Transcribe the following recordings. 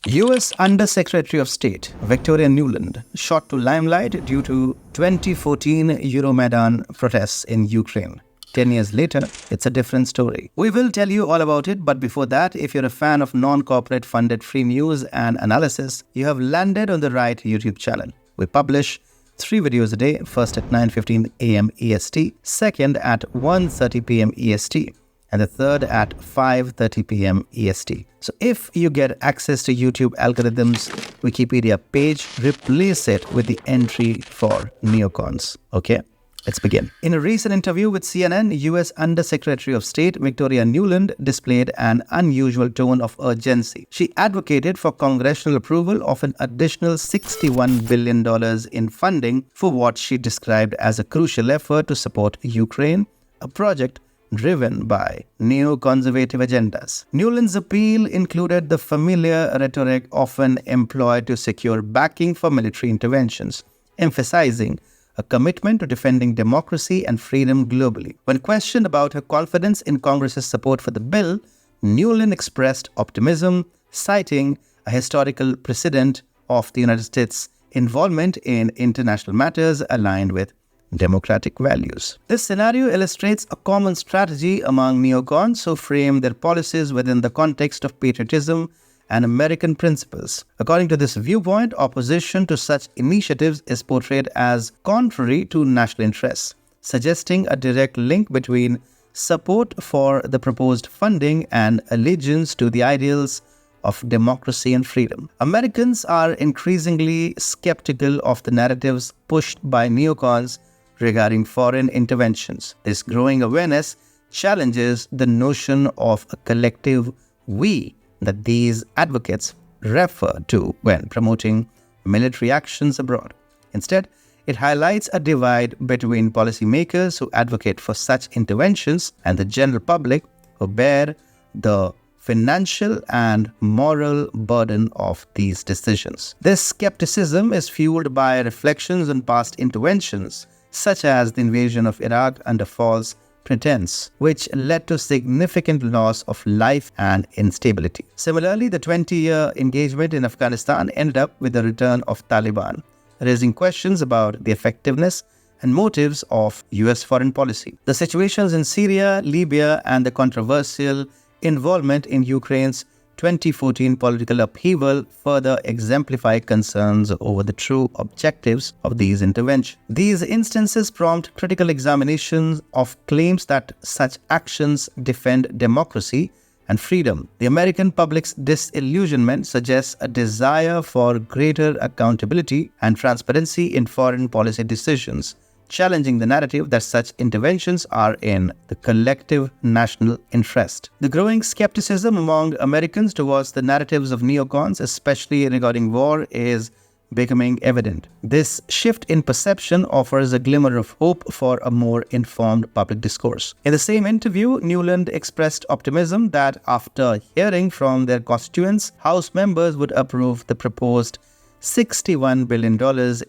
U.S. Under-Secretary of State Victoria Nuland shot to limelight due to 2014 Euromaidan protests in Ukraine. 10 years later, it's a different story. We will tell you all about it, but before that, if you're a fan of non-corporate funded free news and analysis, you have landed on the right YouTube channel. We publish 3 videos a day, first at 9:15 a.m. EST, second at 1:30 p.m. EST, and the third at 5:30 p.m. EST. So if you get access to YouTube algorithms Wikipedia page, replace it with the entry for neocons. Okay? Let's begin. In a recent interview with CNN, U.S. Under-Secretary of State Victoria Nuland displayed an unusual tone of urgency. She advocated for congressional approval of an additional $61 billion in funding for what she described as a crucial effort to support Ukraine, a project driven by neoconservative agendas. Nuland's appeal included the familiar rhetoric often employed to secure backing for military interventions, emphasizing a commitment to defending democracy and freedom globally. When questioned about her confidence in Congress's support for the bill, Nuland expressed optimism, citing a historical precedent of the United States' involvement in international matters aligned with democratic values. This scenario illustrates a common strategy among neocons who frame their policies within the context of patriotism and American principles. According to this viewpoint, opposition to such initiatives is portrayed as contrary to national interests, suggesting a direct link between support for the proposed funding and allegiance to the ideals of democracy and freedom. Americans are increasingly skeptical of the narratives pushed by neocons regarding foreign interventions. This growing awareness challenges the notion of a collective we that these advocates refer to when promoting military actions abroad. Instead, it highlights a divide between policymakers who advocate for such interventions and the general public who bear the financial and moral burden of these decisions. This skepticism is fueled by reflections on past interventions, such as the invasion of Iraq under false pretense, which led to significant loss of life and instability. Similarly, the 20-year engagement in Afghanistan ended up with the return of Taliban, raising questions about the effectiveness and motives of US foreign policy. The situations in Syria, Libya, and the controversial involvement in Ukraine's 2014 political upheaval further exemplify concerns over the true objectives of these interventions. These instances prompt critical examinations of claims that such actions defend democracy and freedom. The American public's disillusionment suggests a desire for greater accountability and transparency in foreign policy decisions, challenging the narrative that such interventions are in the collective national interest. The growing skepticism among Americans towards the narratives of neocons, especially regarding war, is becoming evident. This shift in perception offers a glimmer of hope for a more informed public discourse. In the same interview, Nuland expressed optimism that after hearing from their constituents, House members would approve the proposed $61 billion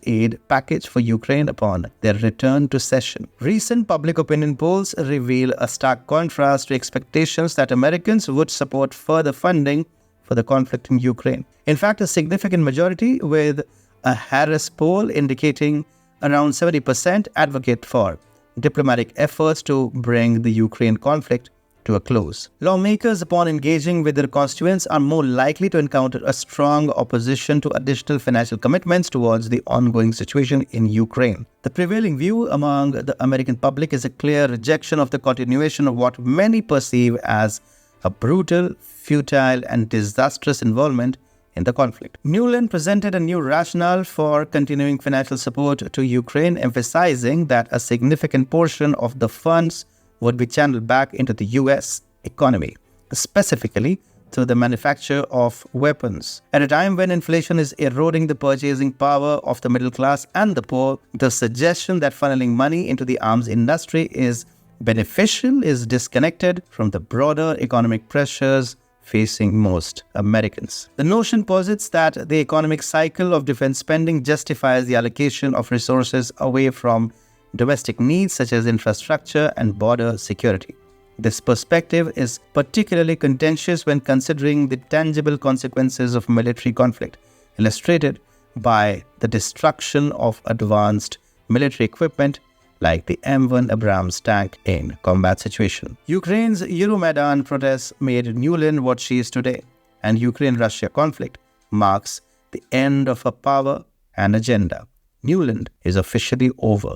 aid package for Ukraine upon their return to session. Recent public opinion polls reveal a stark contrast to expectations that Americans would support further funding for the conflict in Ukraine. In fact, a significant majority, with a Harris poll indicating around 70% advocate for diplomatic efforts to bring the Ukraine conflict to a close. Lawmakers, upon engaging with their constituents, are more likely to encounter a strong opposition to additional financial commitments towards the ongoing situation in Ukraine. The prevailing view among the American public is a clear rejection of the continuation of what many perceive as a brutal, futile, and disastrous involvement in the conflict. Nuland presented a new rationale for continuing financial support to Ukraine, emphasizing that a significant portion of the funds would be channeled back into the U.S. economy, specifically through the manufacture of weapons. At a time when inflation is eroding the purchasing power of the middle class and the poor, the suggestion that funneling money into the arms industry is beneficial is disconnected from the broader economic pressures facing most Americans. The notion posits that the economic cycle of defense spending justifies the allocation of resources away from domestic needs such as infrastructure and border security. This perspective is particularly contentious when considering the tangible consequences of military conflict, illustrated by the destruction of advanced military equipment like the M1 Abrams tank in combat situation. Ukraine's Euromaidan protests made Nuland what she is today, and Ukraine-Russia conflict marks the end of her power and agenda. Nuland is officially over.